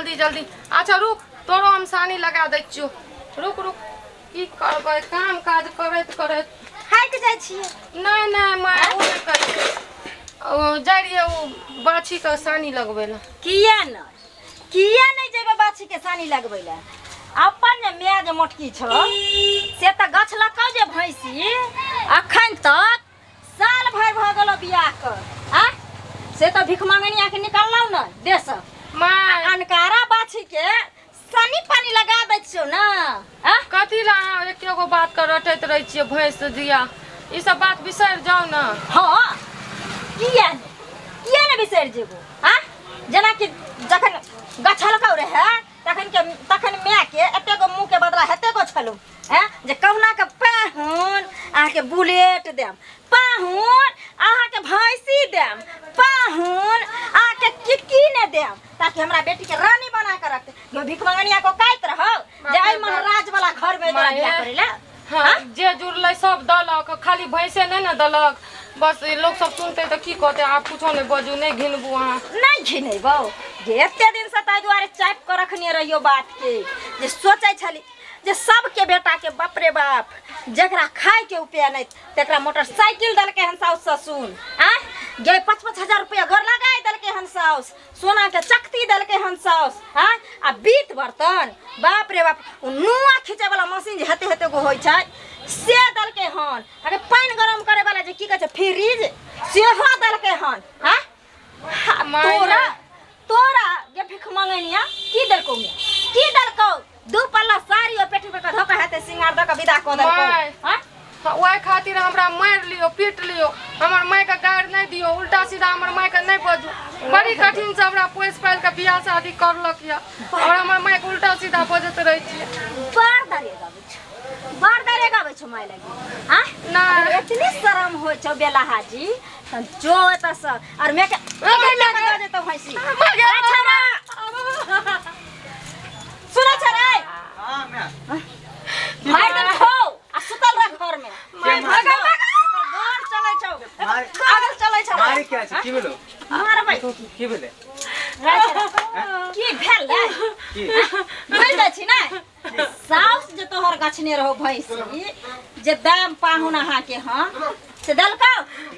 जल्दी जल्दी। अच्छा रुक, तोरो हम सानी लगा दै छियो। रुक रुक, की करबै, काम काज करैत करैत थाकि जाइ छियै। नहीं नहीं मैं वो नहीं करी, जा रहिए वो बाछी का सानी लगबै ला। किया नहीं जेबे बाछी के सानी लगबै ला? अपन जे माय जे मोटकी छ से त गछ लकौ जे भैंसी अखन तक साल भर भ गेलो बियाह कर। आ से त भिख मांगनिया के निकललौ न देश माय अनकारा बाछी के सानी पानी लगा दै छियो न। आ कथी ला अहाँ एकेगो बात कर रटैत रहै छियै भैंस दिया, ई सब बात बिसरि जाओ न। हाँ किया ने बिसरि जेबो? हाँ जेना कि जखन गछलकौ रहे तखन माय के एतेगो मुँह के बदला हेतेगो छलौ हैं जे कहुना के पाहुन अहाँ के बुलेट देम, पाहुन अहाँ के भैंसी देम, पाहुन अहाँ के किक्की ने देम, ताकि हमरा बेटी के रानी बना के रखते। यो भिख मंगनिया को कहत रहो जे आई महाराज वाला घर में जरा बियाह करेला। हाँ जे जुड़लै सब दलक, खाली भैंसे नहीं न दलक। बस लोग सब सुनते तो की कहते, आप कुछो नहीं बजू, नहीं घिनबू अहाँ। नहीं घिनेबो जे एते दिन से ताहि दुआरे चाप के रखने रहियो बात के, जे सोचे छली जे सबके बेटा के बाप रे बाप जकरा खाए के उपाय नहीं तकरा मोटरसाइकिल दल के हन साउस ससुन आ गे 5-5 हजार रुपया घर लगाए दल के हन साउस, सोना के चक्ती दल के हन साउस आ बीत बर्तन बाप रे बाप नुआ खींचे वाला मशीन जे हेते हेते गो होय छै से दल के हन। अरे पानी गरम करे वाला जे की कहै छै फ्रिज सेहो दल के हन। हां तोरा जे भिख मंगनिया की दलको में की दलको? दू पल्ला साड़ी और पेटी पे का धोका हेते सिंगार द के विदा क दलको। हां ओए खातिर हमरा मार लियो पीट लियो, हमर माय के गाड़ नहीं दियो, उल्टा सीधा हमर माय के नहीं बजू। बड़ी कठिन से हमरा पोस पाल के बियाह शादी करलक या और हमर माय के उल्टा सीधा बजत रही छी। बार दरे गाबै छ माय लगी। हां ना इतनी शर्म हो छ बेला हाजी जो एत स और मैं के लगा दे तो भैंसी छोरा सुनो छोरा। हां मैं भाई दन खो आ सुतल रह घर में मैं भागा घर चलै छौ आगल चलै छौ मारे क्या छै की भेलो? मार भाई की भेले? की भेल रे की भेल दै छी नै साउस जे तोहर गछने रहो भैंसी जे दाम पाहुन अहाँ के हन से दलका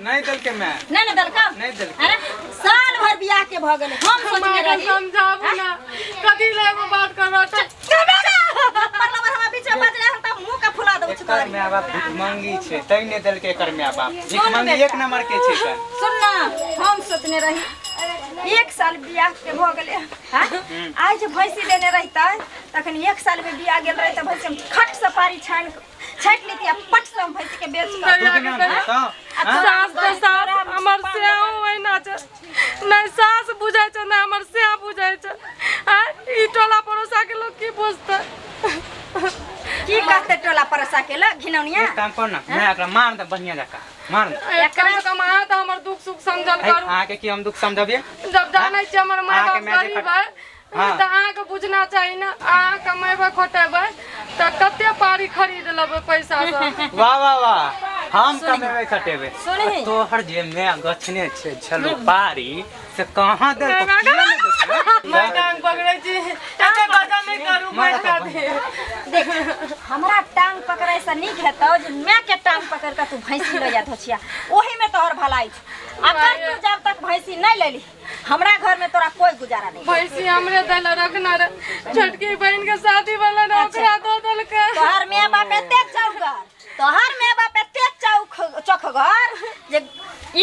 नहीं दल के मैं नहीं दलका नहीं दल। अरे साल भर बियाह के भ गेले हम सोचने रही समझाबू ना कथी ले एगो बात कर रहा छै मतलब हमरा बीच में बजले हम त मुंह का फुला देबै छ कर मैं बाप भिख मांगी छै तै ने दल के कर मैं बाप भिख मांगी एक नंबर के छै कर। सुन ना हम सोचने रही 1 साल बियाह के भ गेले हां आज जे भैंसी लेने रहितै तखन 1 साल में बियाह गेल रही त भैंसी खट से पारी छाट लेती आ पट से भैंसी के बेच सास तो सास हमर से ओइना छ नहीं सास बुझाय छ ना हमर से बुझाय छ। आ ई टोला पड़ोसा के लोग की बुझतै की कहते टोला पड़ोसा के लोग घिनौनिया एक काम कर ना मैं एकरा मार दे बढ़िया जका मार दे एकरा कम आ त हमर दुख सुख समझल करू। अहाँ के की हम दुख समझबिए जब जानै छी हमर माय बाप गरीब है त अहाँ के बुझना चाही ना, अहाँ कमेबै खोटेबै त कते पारी खरीद लेबै पैसा से। वाह वाह वाह हम कमेबै खटेबै सुनही तोहर जे मैं गछने छै छलो पारी से कहां दे मैं टांग पकड़ै छी एते बजा नहीं करू मैं का दे। देख हमरा टांग पकड़ै से नीक हेतौ जे मैं के टांग पकड़ के तू भैंसी ले जात होछिया ओही में तोहर भलाई छ। अगर तू जब तक भैंसी नहीं लेली हमरा घर में तोरा कोई गुजारा नहीं। भैंसी हमरे दल रखना रे छोटकी बहन के शादी वाला ना ओकरा दो दल के। तोहर माय बाप एते चौगर तोहर माय बाप एते चौखगर जे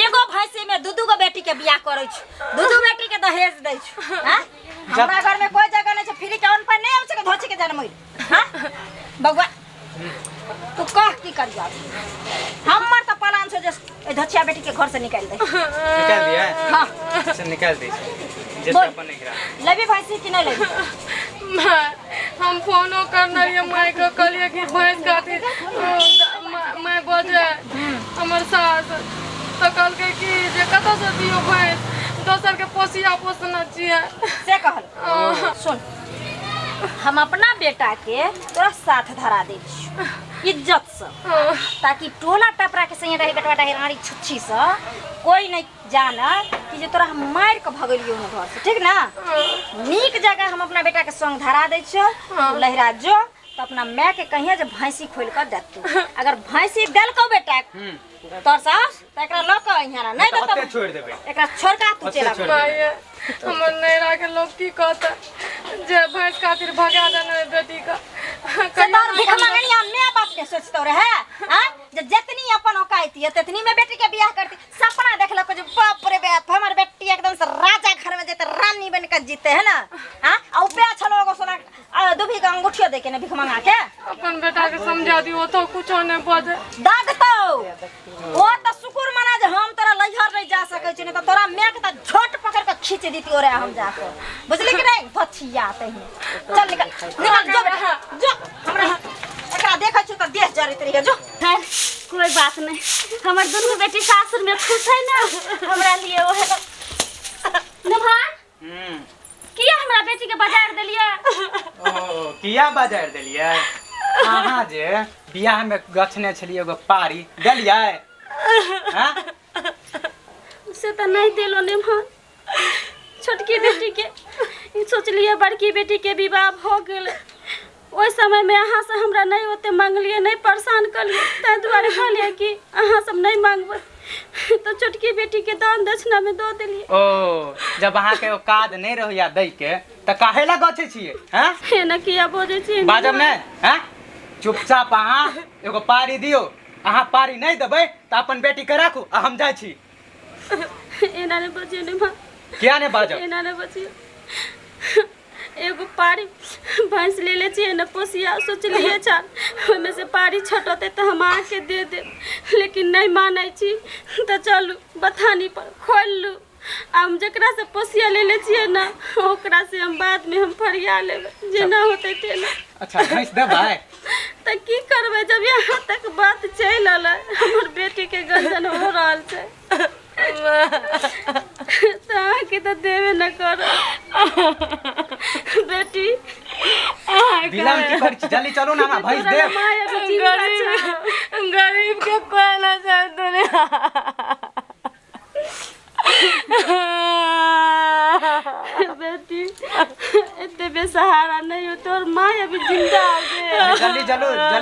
एगो भैंसी में दू गो बेटी के बियाह करै छ, दू बेटी के दहेज दै छ। हां हमरा घर में कोई जगह नहीं छ, फ्री के अन पर नहीं आबै छ धोची के जन्म होई। हां बगवा तू कह की करिया हमर त प्लान छ जे ए धचिया बेटी के घर से निकाल दे। निकाल दिया? हां से निकाल दे जैसे अपन नहीं करा लेबी भैंसी कि नहीं लेबी? हम फोनो करना ये माय को कहलिए कि भैंस खातिर मैं बजे हमर सास तो कल के कि जे कत से दियो भैंस दोसर के पोसिया पोसना चाहिए से कहल। सुन हम अपना बेटा के तोरा साथ धरा दे छी इज्जत से ताकि टोला टपरा के संगे रहे बेटवा हिरानी छुच्छी से कोई नहीं जाना कि जे तोरा हम मार के भगलियो न घर से, ठीक ना? नीक जगह हम अपना बेटा के संग धरा दै छियो, लहरा जो तो अपना माँ के कहिए जे भैंसी खोल कर देतू। अगर भैंसी देलको बेटा तोर सास त एकरा ल के यहाँ नहीं तो ओते छोड़ देबे, एकरा छोड़ का तू चला माये हमर नैरा के लोग की कहता जे भैंस खातिर भगा देने बेटी का सदार भिख मंगनिया मैं बाप के सोचतो रहे हां जे जितनी अपन औकाती है तितनी में बेटी के बियाह करती। सपना देखलो जे बाप रे बाप हमर बेटी एकदम से राजा घर में जेते रानी बन के जीते है ना। हां आ उपया छलो एगो सोना दुभी का अंगूठिया दे के ने भिख मंगा के अपन बेटा के समझा दियो तो कुछो नहीं बजे दाद तो ओ त शुक्र मना जे हम तोरा लइहर नहीं जा सकै छी, नहीं तो तोरा मैं के त झोट पकड़ के खींच देती ओरे हम जाके, बुझली कि नहीं? बचिया तही चल निकल निकल जो बेटा जो हमरा एकरा देखै छु त देश जरित रही जो। कोई बात नहीं, हमार दोनों बेटी सासुर में खुश है ना, हमरा लिए वो है नभान किया हमरा बेटी के बाजार देलिए। ओ किया बाजार देलिए? अहाँ जे बियाह में गछने छलिए एगो पारी देलिए? हां से तो नहीं देलो नभान, छोटकी बेटी के सोचलिए बड़की बेटी के विवाह हो गेल, ओइ समय में अहाँ से हमरा नहीं होते मांगलिए, नहीं परेशान करलिए, ताहि दुआरे कहलिए कि अहाँ सब नहीं मांगबै तो छोटकी बेटी के दान दक्षिणा में दो देलिए। ओ जब अहाँ के औकात नहीं रहिया दै के त काहे ला गछे छिए? हां एना किया बोझे छी बाजब नहीं? हां चुपचाप अहाँ एगो पारी दियो, अहाँ पारी नहीं देबै त अपन बेटी के राखू आ हम जाइ छी। एना ने बजियो ने मां, किया ने बाजब? एना ने बजियो, एगो पारी भैंस ले ले छिए न पोसिया, सोचलिए छान ओमे से पारी छटते तो हम आके दे दे, लेकिन नहीं मानै छी तो चलू बथानी पर खोल लू, हम जकरा से पोसिया ले ले छिए ना ओकरा से हम बाद में हम फरिया लेबै जेना होते तेना। अच्छा भैंस देबै त की करबै जब यहाँ तक बात चल आले, हमर बेटी के गंजन हो रहल छै के तो देवे न कर बेटी बिलाम की कर जल्दी चलो ना हम भैंस दे। गरीब के कोई ना चाहते बेटी इतने बेसहारा नहीं हो, तोर माँ अभी जिंदा आ गए। जल्दी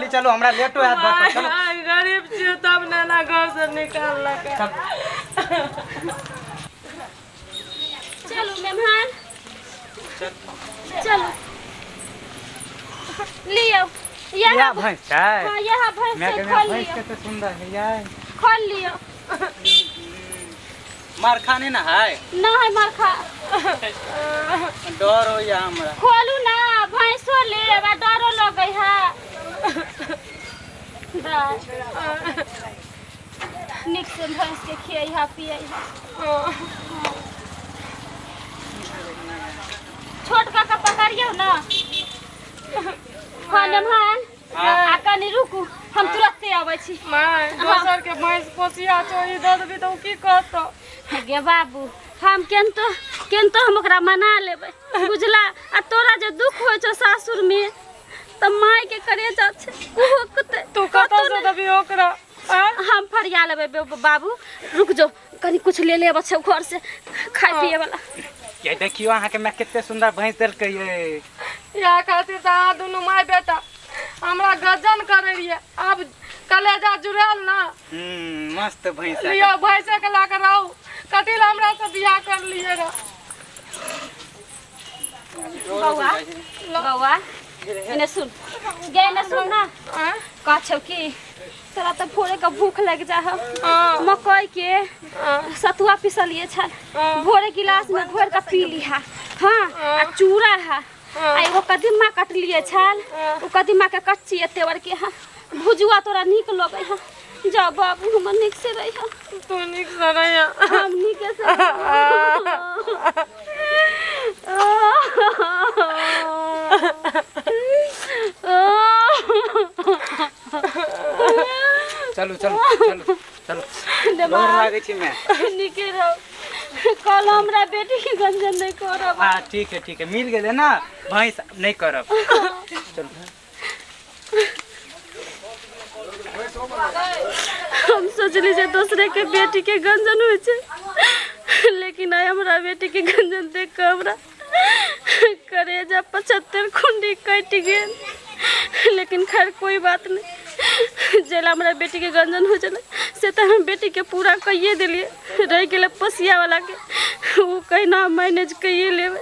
चलो हमरा लेट हो हाथ चलो। गरीब छी तब ना घर से निकाल लगा। चलो मेहमान चलो लियो यह भैंस है? हाँ यहाँ भैंस मैं है, कहना खोल भैंस लियो के तो सुंदर है यार। खोल लियो। मार खाने ना है? ना है मार खा डर हो या हमरा। खोलू ना भैंसो ले बा डरो लगे है। निक से भैंस के खियाई हा पियाई हा। छोट का पकड़ियो ना खाने भान आ कनी रुकू हम तुरंत आबै छी। माय दोसर के भैंस पोसिया चोरी दे देबी तो की कहतो? गे बाबू हम केन तो हम ओकरा मना लेबै बुझला। आ तोरा जे दुख होइ छौ सासुर में त माय के करे जा छै तू कतौ से देबी ओकरा? हम फरिया लेबै बाबू रुक जो कनी कुछ ले लेब छै घर से खाए पिए वाला। ये देखियो अहाँ के मैं कितने सुंदर भैंस देलकै ये। या खातिर त अहाँ दुनू माय बेटा हमरा गजन करे रिए, अब कलेजा जुड़ाल ना। मस्त भैंस है। लियो भैंसे के ला के रहू, कथी ला हमरा से बियाह कर लिए रे? बौआ इने सुन गे ने सुन ना का छौ की तोरा त भोरे का भूख लग जा ह। मकई के सतुआ पिसलिए छल भोरे गिलास में घोर के पी लिहा। हां आ चूड़ा है आ एगो कदीमा काट लिए छल, ओ कदीमा के कच्ची तेवर के हा भुजुआ तोरा निक लगे हा। जा बाबू हम निक से रही हा। तू निक से रही हम निक से चलो चलो चलो चलो डर लागे छी मैं निके रहो कल हमरा बेटी के गंजन नहीं करब। हां ठीक है मिल गेले ना भैंस नहीं करब। चलो हम सोचली जे दूसरे के बेटी के गंजन होइ छै लेकिन आई हमारा बेटी के गंजन देख के हमरा करेजा 75 खुंडी कट गेल। लेकिन खैर कोई बात नहीं, जेला हमारा बेटी के गंजन हो चले से तो हम बेटी के पूरा कहिए दिलिए। रह गए पसिया वाला के, वो कहीं ना मैनेज कहिए लेवे।